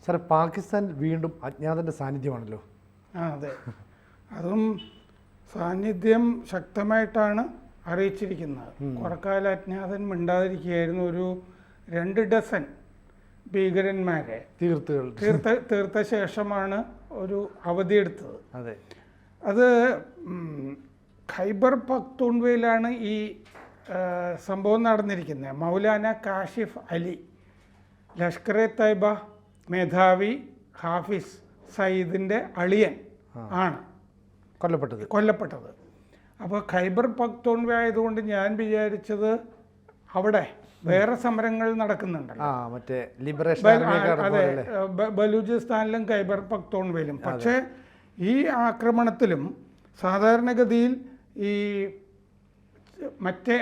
Sir, Pakistan വീണ്ടും അജ്ഞാതൻ്റെ സാന്നിധ്യമാണല്ലോ. അതെ, അതും സാന്നിധ്യം ശക്തമായിട്ടാണ് അറിയിച്ചിരിക്കുന്നത്. കുറക്കാല അജ്ഞാതൻ മിണ്ടാതിരിക്കുകയായിരുന്നു. ഒരു 2 ഡസൻ ഭീകരന്മാരെ തീർത്ത ശേഷമാണ് ഒരു അവധിയെടുത്തത്. അതെ, അത് ഖൈബർ പഖ്തൂൺവയിലാണ് ഈ സംഭവം നടന്നിരിക്കുന്നത്. മൗലാന കാഷിഫ് അലി, ലഷ്കർ എ തൈബ മേധാവി ഹാഫിസ് സയ്യിദിൻ്റെ അളിയൻ ആണ് കൊല്ലപ്പെട്ടത്. അപ്പോൾ ഖൈബർ പഖ്തൂൺവ ആയതുകൊണ്ട് ഞാൻ വിചാരിച്ചത് അവിടെ വേറെ സമരങ്ങൾ നടക്കുന്നുണ്ടല്ലോ, മറ്റേ ലിബറേഷൻ, അതെ, ബലൂചിസ്ഥാനിലും ഖൈബർ പഖ്തൂൺവയിലും. പക്ഷേ ഈ ആക്രമണത്തിലും സാധാരണഗതിയിൽ ഈ മറ്റേ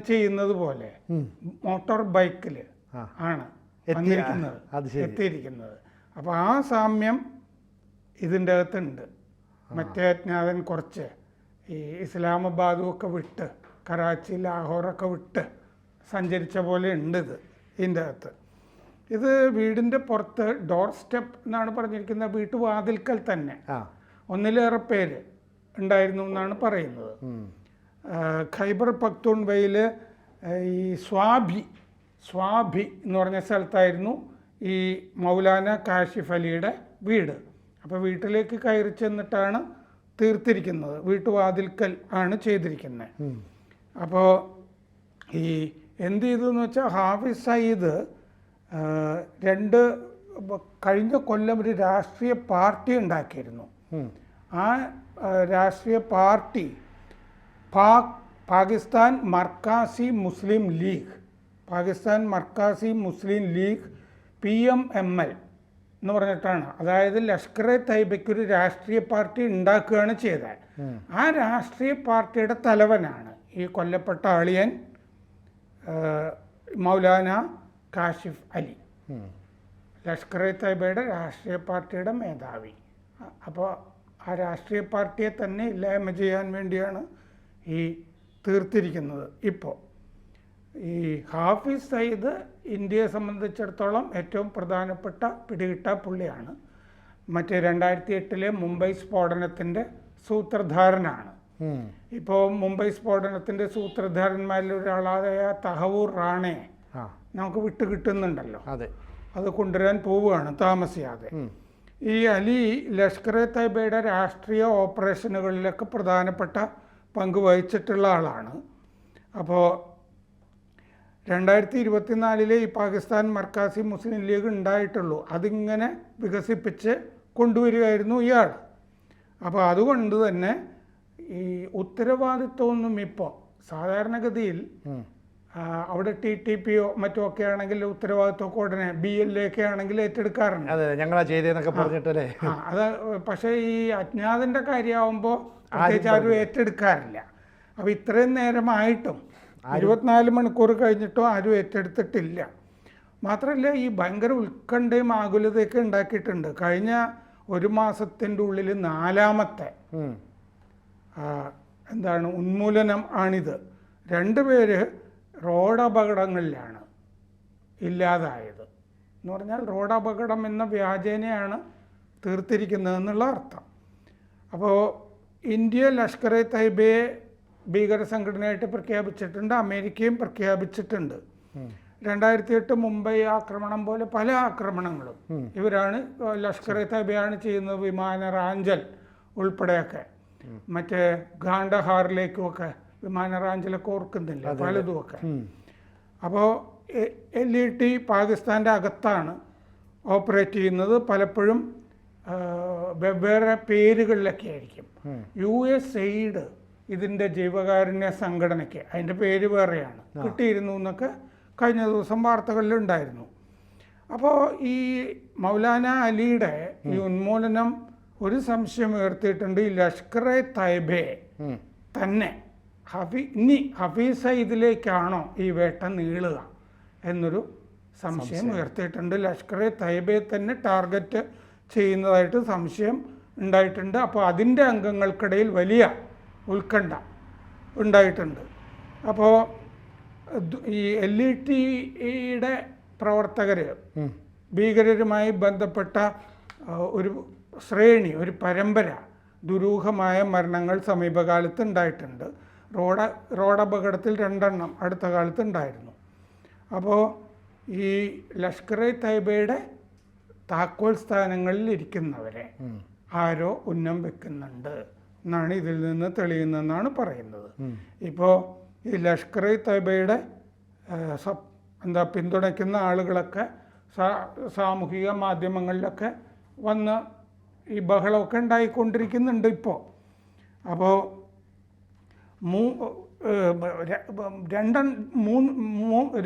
ചെയ്യുന്നത് പോലെ മോട്ടോർ ബൈക്കിൽ ആണ് എത്തിയിരിക്കുന്നത്. അപ്പോൾ ആ സാമ്യം ഇതിൻ്റെ അകത്തുണ്ട്. മറ്റേ അജ്ഞാതൻ കുറച്ച് ഈ ഇസ്ലാമാബാദും ഒക്കെ വിട്ട്, കറാച്ചി, ലാഹോറൊക്കെ വിട്ട് സഞ്ചരിച്ച പോലെ ഉണ്ട് ഇതിൻ്റെ അകത്ത്. ഇത് വീടിൻ്റെ പുറത്ത് ഡോർ സ്റ്റെപ്പ് എന്നാണ് പറഞ്ഞിരിക്കുന്നത്, വീട്ടുവാതിൽക്കൽ തന്നെ ഒന്നിലേറെ പേര് ഉണ്ടായിരുന്നു എന്നാണ് പറയുന്നത്. ഖൈബർ പഖ്തൂൺവയിൽ ഈ സ്വാഭി എന്ന് പറഞ്ഞ സ്ഥലത്തായിരുന്നു ഈ മൗലാന കാഷിഫ് അലിയുടെ വീട്. അപ്പോൾ വീട്ടിലേക്ക് കയറി ചെന്നിട്ടാണ് തീർത്തിരിക്കുന്നത്, വീട്ടുവാതിൽക്കൽ ആണ് ചെയ്തിരിക്കുന്നത്. അപ്പോൾ ഈ എന്ത് ചെയ്തു എന്ന് വെച്ചാൽ, ഹാഫിസ് സയ്യിദ് കഴിഞ്ഞ കൊല്ലം ഒരു രാഷ്ട്രീയ പാർട്ടി ഉണ്ടാക്കിയിരുന്നു. ആ രാഷ്ട്രീയ പാർട്ടി പാകിസ്ഥാൻ മർക്കാസി മുസ്ലിം ലീഗ് PMML എന്ന് പറഞ്ഞിട്ടാണ്. അതായത് ലഷ്കർ എ തൈബയ്ക്കൊരു രാഷ്ട്രീയ പാർട്ടി ഉണ്ടാക്കുകയാണ് ചെയ്തത്. ആ രാഷ്ട്രീയ പാർട്ടിയുടെ തലവനാണ് ഈ കൊല്ലപ്പെട്ട അളിയൻ മൗലാന കാഷിഫ് അലി, ലഷ്കർ എ തൈബയുടെ രാഷ്ട്രീയ പാർട്ടിയുടെ മേധാവി. അപ്പോൾ ആ രാഷ്ട്രീയ പാർട്ടിയെ തന്നെ ഇല്ലായ്മ ചെയ്യാൻ വേണ്ടിയാണ് ഈ തീർത്തിരിക്കുന്നത്. ഇപ്പോൾ ഈ ഹാഫിസ് സയ്യിദ് ഇന്ത്യയെ സംബന്ധിച്ചിടത്തോളം ഏറ്റവും പ്രധാനപ്പെട്ട പിടികിട്ട പുള്ളിയാണ്. മറ്റേ 2008 മുംബൈ സ്ഫോടനത്തിൻ്റെ സൂത്രധാരനാണ്. ഇപ്പോൾ മുംബൈ സ്ഫോടനത്തിൻ്റെ സൂത്രധാരന്മാരിൽ ഒരാളായ തഹവൂർ റാണയെ നമുക്ക് വിട്ടുകിട്ടുന്നുണ്ടല്ലോ, അത് കൊണ്ടുവരാൻ പോവുകയാണ് താമസിയാതെ. ഈ അലി ലഷ്കർ എ തൈബയുടെ രാഷ്ട്രീയ ഓപ്പറേഷനുകളിലൊക്കെ പ്രധാനപ്പെട്ട പങ്ക് വഹിച്ചിട്ടുള്ള ആളാണ്. അപ്പോൾ 2024 ഈ പാകിസ്ഥാൻ മർക്കാസി മുസ്ലിം ലീഗ് ഉണ്ടായിട്ടുള്ളൂ, അതിങ്ങനെ വികസിപ്പിച്ച് കൊണ്ടുവരികയായിരുന്നു ഇയാൾ. അപ്പോൾ അതുകൊണ്ട് തന്നെ ഈ ഉത്തരവാദിത്വമൊന്നും ഇപ്പോൾ സാധാരണഗതിയിൽ അവിടെ TTPയോ മറ്റോ ഒക്കെ ആണെങ്കിൽ ഉത്തരവാദിത്വമൊക്കെ ഉടനെ BLA ഒക്കെ ആണെങ്കിൽ ഏറ്റെടുക്കാറുണ്ട്. അത് പക്ഷേ ഈ അജ്ഞാതൻ്റെ കാര്യമാകുമ്പോൾ പ്രത്യേകിച്ച് ആരും ഏറ്റെടുക്കാറില്ല. അപ്പോൾ ഇത്രയും നേരമായിട്ടും 24 മണിക്കൂർ കഴിഞ്ഞിട്ടും ആരും ഏറ്റെടുത്തിട്ടില്ല. മാത്രമല്ല ഈ ഭയങ്കര ഉത്കണ്ഠയും ആകുലതയൊക്കെ ഉണ്ടാക്കിയിട്ടുണ്ട്. കഴിഞ്ഞ 1 മാസത്തിൻ്റെ ഉള്ളിൽ 4ാമത്തെ ഉന്മൂലനം ആണിത്. 2 പേര് റോഡ് അപകടങ്ങളിലാണ് ഇല്ലാതായത്. എന്ന് പറഞ്ഞാൽ റോഡ് അപകടം എന്ന വ്യാജേനയാണ് തീർത്തിരിക്കുന്നതെന്നുള്ള അർത്ഥം. അപ്പോൾ ഇന്ത്യ ലഷ്കർ എ തൈബയെ ഭീകര സംഘടനയായിട്ട് പ്രഖ്യാപിച്ചിട്ടുണ്ട്, അമേരിക്കയും പ്രഖ്യാപിച്ചിട്ടുണ്ട്. 2008 മുംബൈ ആക്രമണം പോലെ പല ആക്രമണങ്ങളും ഇവരാണ്, ലഷ്കർ എ തൈബയാണ് ചെയ്യുന്നത്. വിമാന റാഞ്ചൽ ഉൾപ്പെടെയൊക്കെ, മറ്റേ ഗാണ്ടഹാറിലേക്കുമൊക്കെ വിമാന റാഞ്ചലൊക്കെ ഓർക്കുന്നില്ല, പലതുമൊക്കെ. അപ്പോൾ LET പാകിസ്ഥാൻ്റെ അകത്താണ് ഓപ്പറേറ്റ് ചെയ്യുന്നത്. പലപ്പോഴും വെവ്വേറെ പേരുകളിലൊക്കെ ആയിരിക്കും. USAID ഇതിൻ്റെ ജീവകാരുണ്യ സംഘടനയ്ക്ക് അതിൻ്റെ പേര് വേറെയാണ് കിട്ടിയിരുന്നു എന്നൊക്കെ കഴിഞ്ഞ ദിവസം വാർത്തകളിലുണ്ടായിരുന്നു. അപ്പോൾ ഈ മൗലാന അലിയുടെ ഈ ഉന്മൂലനം ഒരു സംശയം ഉയർത്തിയിട്ടുണ്ട്. ഈ ലഷ്കർ എ തൈബയെ തന്നെ ഹഫീസ് സയ്യിദിലേക്കാണോ ഈ വേട്ട നീളുക എന്നൊരു സംശയം ഉയർത്തിയിട്ടുണ്ട്. ലഷ്കർ എ തൈബയെ തന്നെ ടാർഗറ്റ് ചെയ്യുന്നതായിട്ട് സംശയം ഉണ്ടായിട്ടുണ്ട്. അപ്പോൾ അതിൻ്റെ അംഗങ്ങൾക്കിടയിൽ വലിയ ഉത്കണ്ഠ ഉണ്ടായിട്ടുണ്ട്. അപ്പോൾ ഈ LETയുടെ പ്രവർത്തകർ ഭീകരരുമായി ബന്ധപ്പെട്ട ഒരു ശ്രേണി, ഒരു പരമ്പര ദുരൂഹമായ മരണങ്ങൾ സമീപകാലത്ത് ഉണ്ടായിട്ടുണ്ട്. റോഡപകടത്തിൽ 2 അടുത്ത കാലത്ത് ഉണ്ടായിരുന്നു. അപ്പോൾ ഈ ലഷ്കർ ഇ തൈബയുടെ താക്കോൽ സ്ഥാനങ്ങളിൽ ഇരിക്കുന്നവരെ ആരോ ഉന്നം വെക്കുന്നുണ്ട് എന്നാണ് ഇതിൽ നിന്ന് തെളിയുന്നതെന്നാണ് പറയുന്നത്. ഇപ്പോൾ ഈ ലഷ്കർ ഇ തൈബയുടെ പിന്തുണയ്ക്കുന്ന ആളുകളൊക്കെ സാമൂഹിക മാധ്യമങ്ങളിലൊക്കെ വന്ന് ഈ ബഹളമൊക്കെ ഉണ്ടായിക്കൊണ്ടിരിക്കുന്നുണ്ട് ഇപ്പോൾ. അപ്പോൾ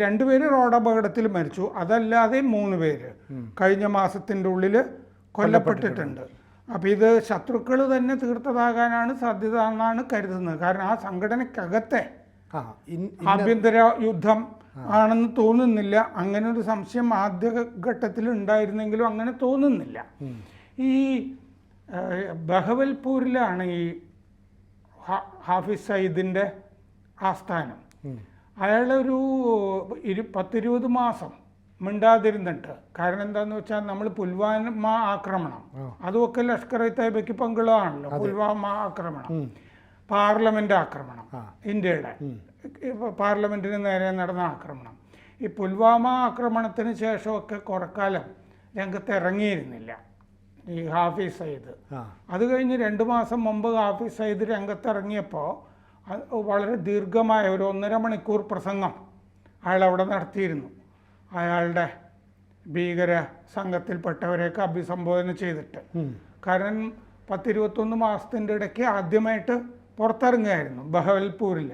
രണ്ടുപേര് റോഡപകടത്തിൽ മരിച്ചു. അതല്ലാതെ 3 പേര് കഴിഞ്ഞ മാസത്തിൻ്റെ ഉള്ളിൽ കൊല്ലപ്പെട്ടിട്ടുണ്ട്. അപ്പം ഇത് ശത്രുക്കൾ തന്നെ തീർത്തതാകാനാണ് സാധ്യത എന്നാണ് കരുതുന്നത്. കാരണം ആ സംഘടനയ്ക്കകത്തെ ആഭ്യന്തര യുദ്ധം ആണെന്ന് തോന്നുന്നില്ല. അങ്ങനെ ഒരു സംശയം ആദ്യഘട്ടത്തിൽ ഉണ്ടായിരുന്നെങ്കിലും അങ്ങനെ തോന്നുന്നില്ല. ഈ ബഹവൽപൂരിലാണ് ഈ ഹാഫിസ് സയ്യിദിൻ്റെ ആസ്ഥാനം. അയാളൊരു 10-20 മാസം മിണ്ടാതിരുന്നിട്ട്, കാരണം എന്താണെന്ന് വെച്ചാൽ നമ്മൾ പുൽവാമ ആക്രമണം അതുമൊക്കെ ലഷ്കർ ഇ തൈബയ്ക്ക് പങ്കുള്ളതാണല്ലോ. പുൽവാമ ആക്രമണം, പാർലമെൻറ്റ് ആക്രമണം, ഇന്ത്യയുടെ പാർലമെൻറ്റിന് നേരെ നടന്ന ആക്രമണം. ഈ പുൽവാമ ആക്രമണത്തിന് ശേഷമൊക്കെ കുറക്കാലം രംഗത്ത് ഇറങ്ങിയിരുന്നില്ല ഈ ഹാഫിസ് സയ്യിദ്. അത് കഴിഞ്ഞ് 2 മാസം മുമ്പ് ഹാഫിസ് സയ്യിദ് രംഗത്തിറങ്ങിയപ്പോൾ വളരെ ദീർഘമായ ഒരു 1.5 മണിക്കൂർ പ്രസംഗം അയാൾ അവിടെ നടത്തിയിരുന്നു. അയാളുടെ ഭീകര സംഘത്തിൽപ്പെട്ടവരെയൊക്കെ അഭിസംബോധന ചെയ്തിട്ട്. കാരണം 10-21 മാസത്തിൻ്റെ ഇടയ്ക്ക് ആദ്യമായിട്ട് പുറത്തിറങ്ങുകയായിരുന്നു ബഹവൽപൂരിൽ.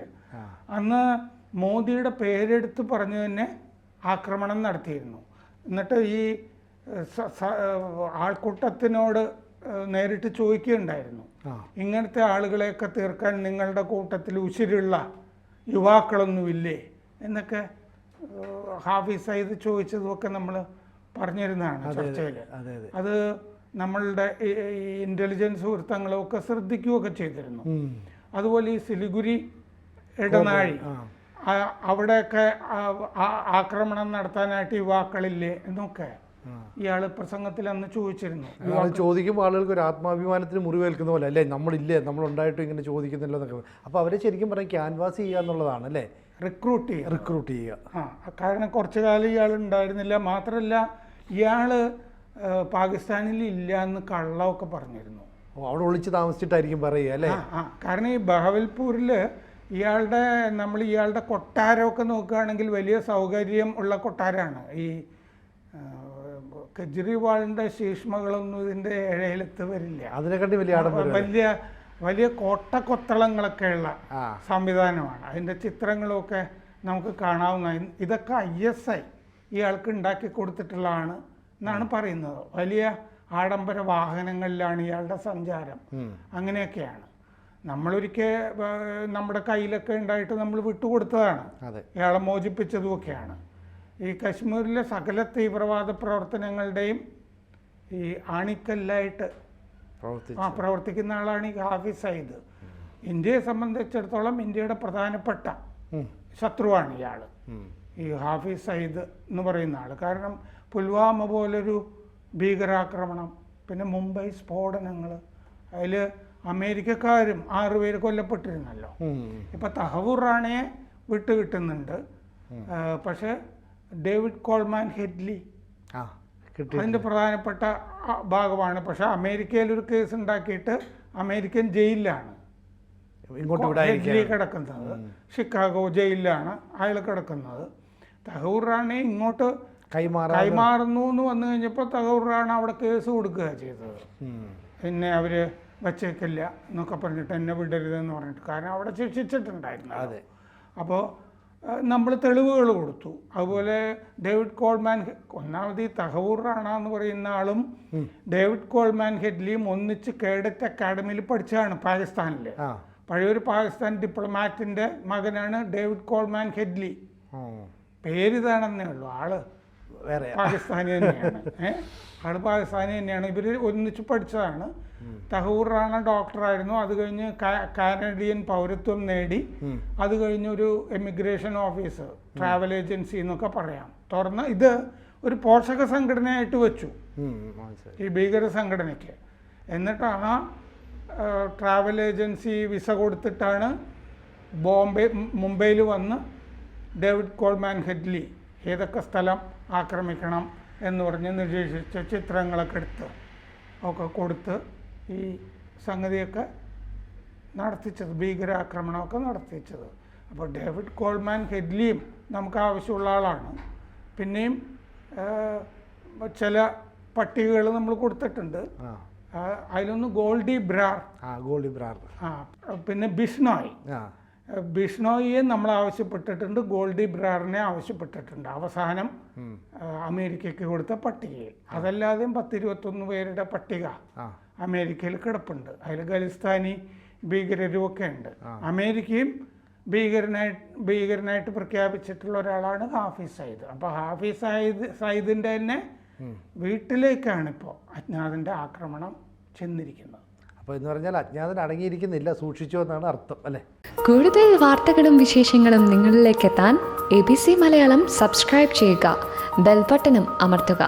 അന്ന് മോദിയുടെ പേരെടുത്ത് പറഞ്ഞു തന്നെ ആക്രമണം നടത്തിയിരുന്നു. എന്നിട്ട് ഈ ആൾക്കൂട്ടത്തിനോട് നേരിട്ട് ചോദിക്കുകയുണ്ടായിരുന്നു, ഇങ്ങനത്തെ ആളുകളെയൊക്കെ തീർക്കാൻ നിങ്ങളുടെ കൂട്ടത്തിൽ ഉശിരുള്ള യുവാക്കളൊന്നുമില്ലേ എന്നൊക്കെ ഹാഫിസ് സയ്യിദ് ചോദിച്ചതുമൊക്കെ നമ്മൾ പറഞ്ഞിരുന്നതാണ് ചർച്ചയിൽ. അത് നമ്മളുടെ ഇൻ്റലിജൻസ് വൃത്തങ്ങളൊക്കെ ശ്രദ്ധിക്കുകയൊക്കെ ചെയ്തിരുന്നു. അതുപോലെ ഈ സിലിഗുരി ഇടനാഴി അവിടെയൊക്കെ ആക്രമണം നടത്താനായിട്ട് യുവാക്കളില്ലേ എന്നൊക്കെ ഇയാൾ പ്രസംഗത്തിൽ അന്ന് ചോദിച്ചിരുന്നു. ചോദിക്കുമ്പോൾ ആളുകൾക്ക് ഒരു ആത്മാഭിമാനത്തിന് മുറിവേൽക്കുന്ന പോലെ അല്ലേ, നമ്മളില്ലേ, നമ്മളുണ്ടായിട്ടും ഇങ്ങനെ ചോദിക്കുന്നില്ല എന്നൊക്കെ. അപ്പോൾ അവരെ ശരിക്കും പറഞ്ഞാൽ ക്യാൻവാസ് ചെയ്യുക എന്നുള്ളതാണ് അല്ലേ, റിക്രൂട്ട് ചെയ്യുക. കാരണം കുറച്ചു കാലം ഇയാൾ ഉണ്ടായിരുന്നില്ല. മാത്രമല്ല ഇയാൾ പാകിസ്ഥാനിൽ ഇല്ല എന്ന് കള്ളമൊക്കെ പറഞ്ഞിരുന്നു. അവിടെ ഒളിച്ച് താമസിച്ചിട്ടായിരിക്കും പറയുക അല്ലേ. കാരണം ഈ ബഹവൽപൂരിൽ ഇയാളുടെ കൊട്ടാരമൊക്കെ നോക്കുകയാണെങ്കിൽ വലിയ സൗകര്യം ഉള്ള കൊട്ടാരമാണ്. ഈ കെജ്രിവാളിൻ്റെ ശീഷ്മകളൊന്നും ഇതിൻ്റെ ഇഴയിലെത്ത് വരില്ല. അതിനെക്കാട്ടി വലിയ വലിയ കോട്ടക്കൊത്തളങ്ങളൊക്കെ ഉള്ള സംവിധാനമാണ്. അതിൻ്റെ ചിത്രങ്ങളൊക്കെ നമുക്ക് കാണാവുന്ന. ഇതൊക്കെ ISI ഇയാൾക്ക് ഉണ്ടാക്കി കൊടുത്തിട്ടുള്ളതാണ് എന്നാണ് പറയുന്നത്. വലിയ ആഡംബര വാഹനങ്ങളിലാണ് ഇയാളുടെ സഞ്ചാരം. അങ്ങനെയൊക്കെയാണ്. നമ്മളൊരിക്കൽ നമ്മുടെ കയ്യിലൊക്കെ ഉണ്ടായിട്ട് നമ്മൾ വിട്ടുകൊടുത്തതാണ്, ഇയാളെ മോചിപ്പിച്ചതുമൊക്കെയാണ്. ഈ കശ്മീരിലെ സകല തീവ്രവാദ പ്രവർത്തനങ്ങളുടെയും ഈ ആണിക്കല്ലായിട്ട് പ്രവർത്തിക്കുന്ന ആളാണ് ഈ ഹാഫിസ് സയ്യിദ്. ഇന്ത്യയെ സംബന്ധിച്ചിടത്തോളം ഇന്ത്യയുടെ പ്രധാനപ്പെട്ട ശത്രുവാണ് ഇയാൾ, ഈ ഹാഫിസ് സയ്യിദ് എന്ന് പറയുന്ന ആൾ. കാരണം പുൽവാമ പോലൊരു ഭീകരാക്രമണം, പിന്നെ മുംബൈ സ്ഫോടനങ്ങൾ, അതിൽ അമേരിക്കക്കാരും 6 പേര് കൊല്ലപ്പെട്ടിരുന്നല്ലോ. ഇപ്പം തഹവൂർ റാണയെ വിട്ടുകിട്ടുന്നുണ്ട്. പക്ഷേ ഡേവിഡ് കോൾമാൻ ഹെഡ്ലി അതിൻ്റെ പ്രധാനപ്പെട്ട ഭാഗമാണ്. പക്ഷെ അമേരിക്കയിലൊരു കേസ് ഉണ്ടാക്കിയിട്ട് അമേരിക്കൻ ജയിലിലാണ് ഹെഡ്ലി കിടക്കുന്നത്. ഷിക്കാഗോ ജയിലിലാണ് അയാൾ കിടക്കുന്നത്. തഹവൂർ റാണയെ ഇങ്ങോട്ട് കൈമാറുന്നു എന്ന് വന്നു കഴിഞ്ഞപ്പോൾ തഹവൂർ റാണ അവിടെ കേസ് കൊടുക്കുക ചെയ്തത്. പിന്നെ അവർ വച്ചേക്കില്ല എന്നൊക്കെ പറഞ്ഞിട്ട് എന്നെ വിടരുതെന്ന് പറഞ്ഞിട്ട്. കാരണം അവിടെ ശിക്ഷിച്ചിട്ടുണ്ടായിരുന്നു. അപ്പോൾ നമ്മൾ തെളിവുകൾ കൊടുത്തു. അതുപോലെ ഡേവിഡ് കോൾമാൻ, ഒന്നാമത് ഈ തഹവൂർ റാണ എന്ന് പറയുന്ന ആളും ഡേവിഡ് കോൾമാൻ ഹെഡ്ലിയും ഒന്നിച്ച് കേഡറ്റ് അക്കാഡമിയിൽ പഠിച്ചതാണ് പാകിസ്ഥാനിൽ. പഴയൊരു പാകിസ്ഥാൻ ഡിപ്ലോമാറ്റിൻ്റെ മകനാണ് ഡേവിഡ് കോൾമാൻ ഹെഡ്ലി. പേരിതാണെന്നേ ഉള്ളൂ, ആള് പാകിസ്ഥാനി തന്നെയാണ്. ആള് പാകിസ്ഥാനി തന്നെയാണ്. ഇവർ ഒന്നിച്ച് പഠിച്ചതാണ്. തഹവൂർ റാണ ഡോക്ടറായിരുന്നു. അത് കഴിഞ്ഞ് കാനഡിയൻ പൗരത്വം നേടി. അത് കഴിഞ്ഞൊരു എമിഗ്രേഷൻ ഓഫീസ്, ട്രാവൽ ഏജൻസി എന്നൊക്കെ പറയാം തുറന്ന്. ഇത് ഒരു പോഷക സംഘടനയായിട്ട് വെച്ചു മനസ്സിലായി. ഈ ഭീകര സംഘടനയ്ക്ക്. എന്നിട്ട് ആ ട്രാവൽ ഏജൻസി വിസ കൊടുത്തിട്ടാണ് മുംബൈയിൽ വന്ന് ഡേവിഡ് കോൾമാൻ ഹെഡ്ലി ഏതൊക്കെ സ്ഥലം ആക്രമിക്കണം എന്ന് പറഞ്ഞ് നിരീക്ഷിച്ച ചിത്രങ്ങളൊക്കെ എടുത്ത് ഒക്കെ കൊടുത്ത് ഈ സംഗതിയൊക്കെ നടത്തിച്ചത്, ഭീകരാക്രമണമൊക്കെ നടത്തിച്ചത്. അപ്പോൾ ഡേവിഡ് കോൾമാൻ ഹെഡ്ലിയും നമുക്ക് ആവശ്യമുള്ള ആളാണ്. പിന്നെയും ചില പട്ടികകൾ നമ്മൾ കൊടുത്തിട്ടുണ്ട്. അതിലൊന്ന് ഗോൾഡി ബ്രാർ, പിന്നെ ബിഷ്ണോയ്. ബിഷ്ണോയിയെ നമ്മൾ ആവശ്യപ്പെട്ടിട്ടുണ്ട്, ഗോൾഡി ബ്രാറിനെ ആവശ്യപ്പെട്ടിട്ടുണ്ട് അവസാനം അമേരിക്കയ്ക്ക് കൊടുത്ത പട്ടികയിൽ. അതല്ലാതെയും 10-21 പേരുടെ പട്ടിക അമേരിക്കയിൽ കിടപ്പുണ്ട്. അതിൽ ഖലിസ്ഥാനി ഭീകരരും ഒക്കെ ഉണ്ട്. അമേരിക്കയും ഭീകരനായിട്ട് പ്രഖ്യാപിച്ചിട്ടുള്ള ഒരാളാണ് ഹാഫിസ് സയ്യിദ്. അപ്പോൾ ഹാഫിസ് സയ്യിദിൻ്റെ തന്നെ വീട്ടിലേക്കാണ് ഇപ്പോൾ അജ്ഞാതൻ്റെ ആക്രമണം ചെന്നിരിക്കുന്നത്. അപ്പോൾ എന്ന് പറഞ്ഞാൽ അജ്ഞാതൻ അടങ്ങിയിരിക്കുന്നില്ല, സൂക്ഷിച്ചു എന്നാണ് അർത്ഥം അല്ലേ? കൂടുതൽ വാർത്തകളും വിശേഷങ്ങളും നിങ്ങളിലേക്ക് എത്താൻ ABC മലയാളം സബ്സ്ക്രൈബ് ചെയ്യുക, ബെൽ ബട്ടണും അമർത്തുക.